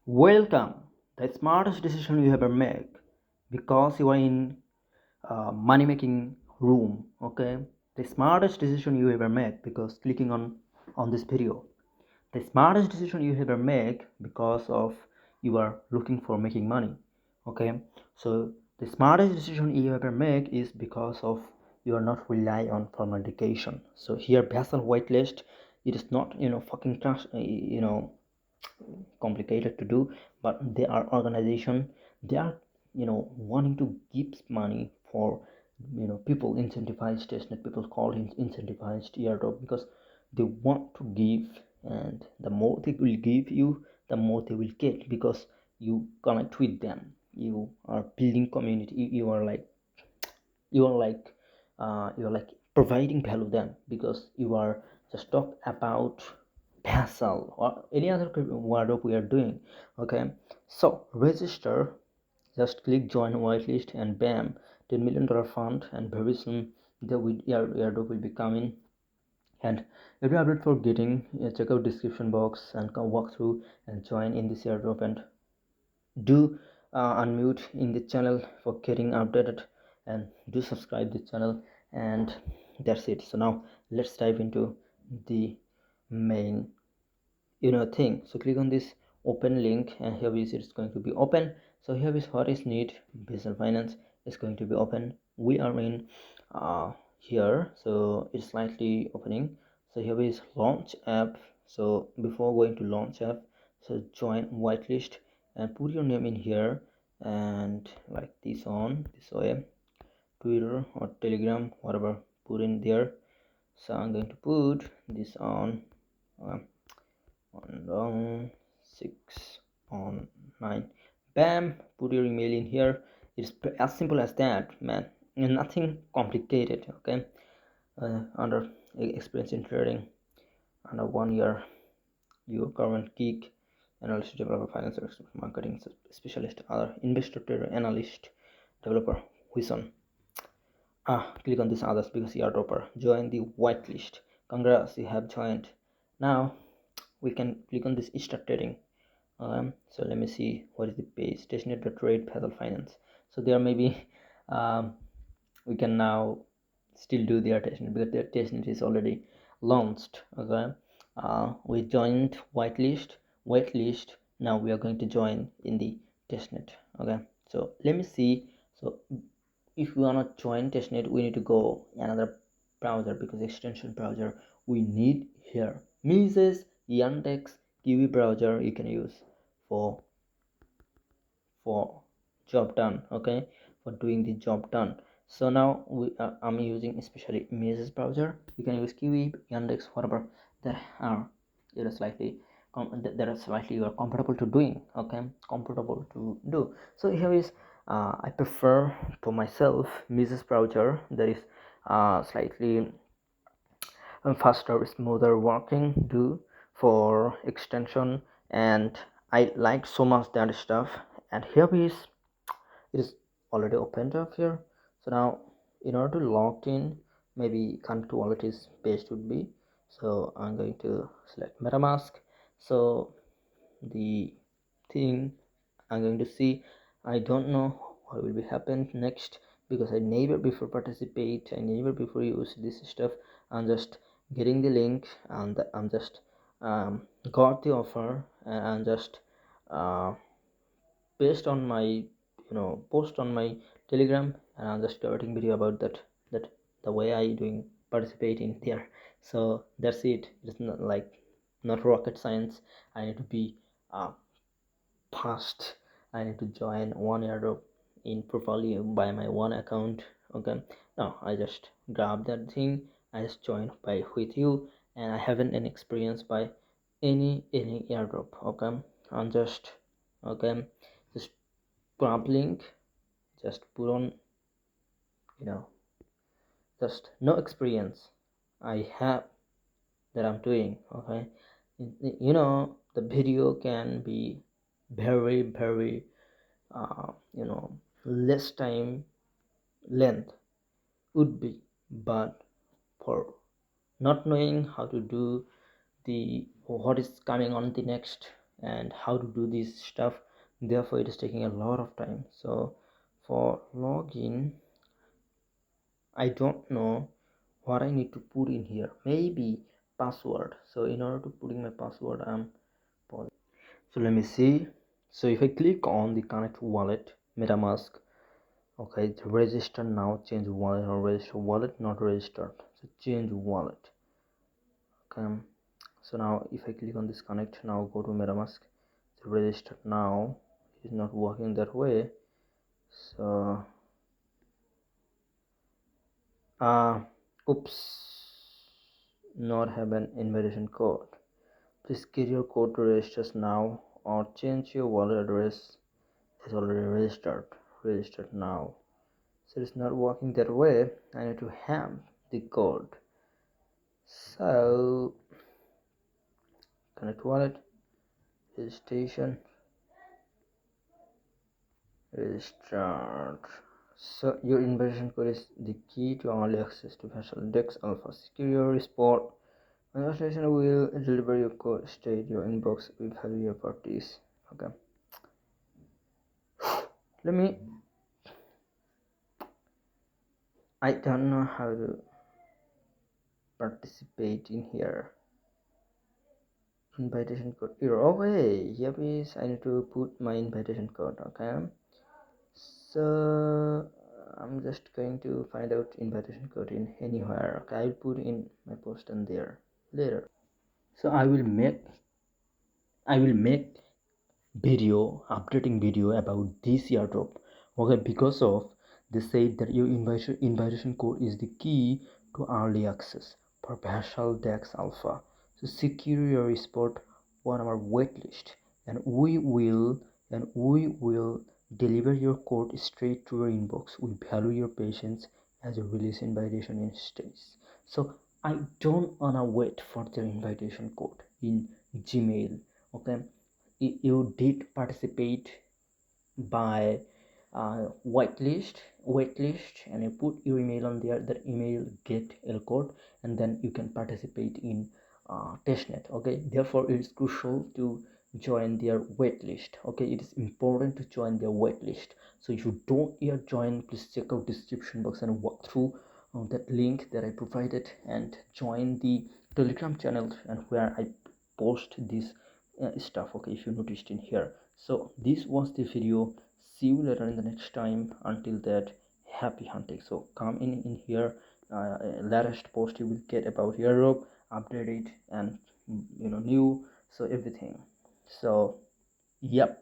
Welcome, the smartest decision you ever make because you are in money making room. Okay, the smartest decision you ever make because clicking on this video. The smartest decision you ever make because of you are looking for making money. Okay, so the smartest decision you ever make is because of you are not rely on formal education. So here, Basel whitelist, it is not fucking trust, complicated to do, but they are organization, they are wanting to give money for people incentivized testnet, people call it incentivized airdrop because they want to give, and the more they will give you, the more they will get because you connect with them, you are building community, you are like providing value then because you are just talk about Basel or any other wardrobe we are doing. Okay, so register, just click join whitelist and bam, $10 million fund, and very soon your airdrop will be coming. And every update for getting, check out description box and come walk through and join in this airdrop, and do unmute in the channel for getting updated, and do subscribe the channel, and that's it. So now let's dive into the main thing. So click on this open link, and here is it's going to be open. So here is what is need business finance is going to be open. We are in here, so it's slightly opening. So here is launch app. So before going to launch app, so join whitelist and put your name in here, and like this on this way, Twitter or Telegram, whatever, put in there. So I'm going to put this on uh, on 6 on 9, bam, put your email in here. It's as simple as that, man, and nothing complicated. Okay, under experience in trading under 1 year, your current gig, analyst, developer, finance, marketing specialist, other investor, trader, analyst, developer, wison. Click on this others because you are dropper. Join the whitelist. Congrats, you have joined. Now we can click on this start trading. So let me see what is the page. Testnet.trade Paddle Finance. So there may be we can now still do their testnet because their testnet is already launched. Okay, we joined whitelist. Now we are going to join in the testnet. Okay, so let me see. So if we want to join testnet, we need to go another browser because extension browser we need here. Mises, Yandex, Kiwi browser you can use for job done. Okay, for doing the job done. So now I'm using especially Mises browser. You can use Kiwi, Yandex, whatever that are slightly that are slightly you are comfortable to doing. Okay, comfortable to do. So here is I prefer for myself Mises browser that is slightly faster, smoother working do for extension, and I like so much that stuff. And here is it is already opened up here. So now in order to log in, maybe connect wallet is best would be. So I'm going to select MetaMask. So the thing I'm going to see, I don't know what will be happen next because I never before participate, I never before use this stuff. I'm just getting the link, and I'm just got the offer, and I'm just based on my post on my telegram, and I'm just creating video about that the way I doing participate in there. So that's it. It's not like not rocket science. I need to be uh fast. I need to join one airdrop in properly by my one account. Okay, now I just grab that thing, I just join by with you, and I haven't any experience by any airdrop. Okay, I'm just okay, just grab link, just put on, you know just no experience I have that I'm doing. Okay, the video can be very less time length would be, but for not knowing how to do the what is coming on the next and how to do this stuff. Therefore it is taking a lot of time. So for login, I don't know what I need to put in here. Maybe password. So in order to put in my password, so let me see. So if I click on the connect wallet, MetaMask, okay, it's register now, change wallet, or register wallet, not registered. So change wallet. Okay. So now if I click on this connect, now go to MetaMask, it's registered now. It's not working that way. So oops, not have an invitation code. Please get your code to register now or change your wallet address. Is already registered now. So it's not working that way. I need to have the code. So connect wallet, registration, restart. So your invitation code is the key to early access to Vessel Dex Alpha. Secure your spot. Administration will deliver your code straight your inbox with your parties. Okay. Let me. I don't know how to participate in here. Invitation code here. Oh wait, yep, is I need to put my invitation code. Okay. So I'm just going to find out invitation code in anywhere. Okay, I'll put in my post and there later. So I will make video, updating video about this airdrop. Okay, because of they said that your invitation code is the key to early access for Bashal Dex Alpha. So secure your spot on our waitlist, and we will deliver your code straight to your inbox. We value your patience as a release invitation in stays. So I don't wanna wait for the invitation code in Gmail. Okay, you did participate by waitlist, and you put your email on there. That email get a code, and then you can participate in testnet. Okay, therefore it is crucial to join their waitlist. Okay, it is important to join their waitlist. So if you don't yet join, please check out description box and walk through that link that I provided, and join the Telegram channel, and where I post this stuff. Okay, if you noticed in here. So this was the video. See you later in the next time. Until that, happy hunting. So come in here. Latest post you will get about Europe, update it, and new, so everything. So yep.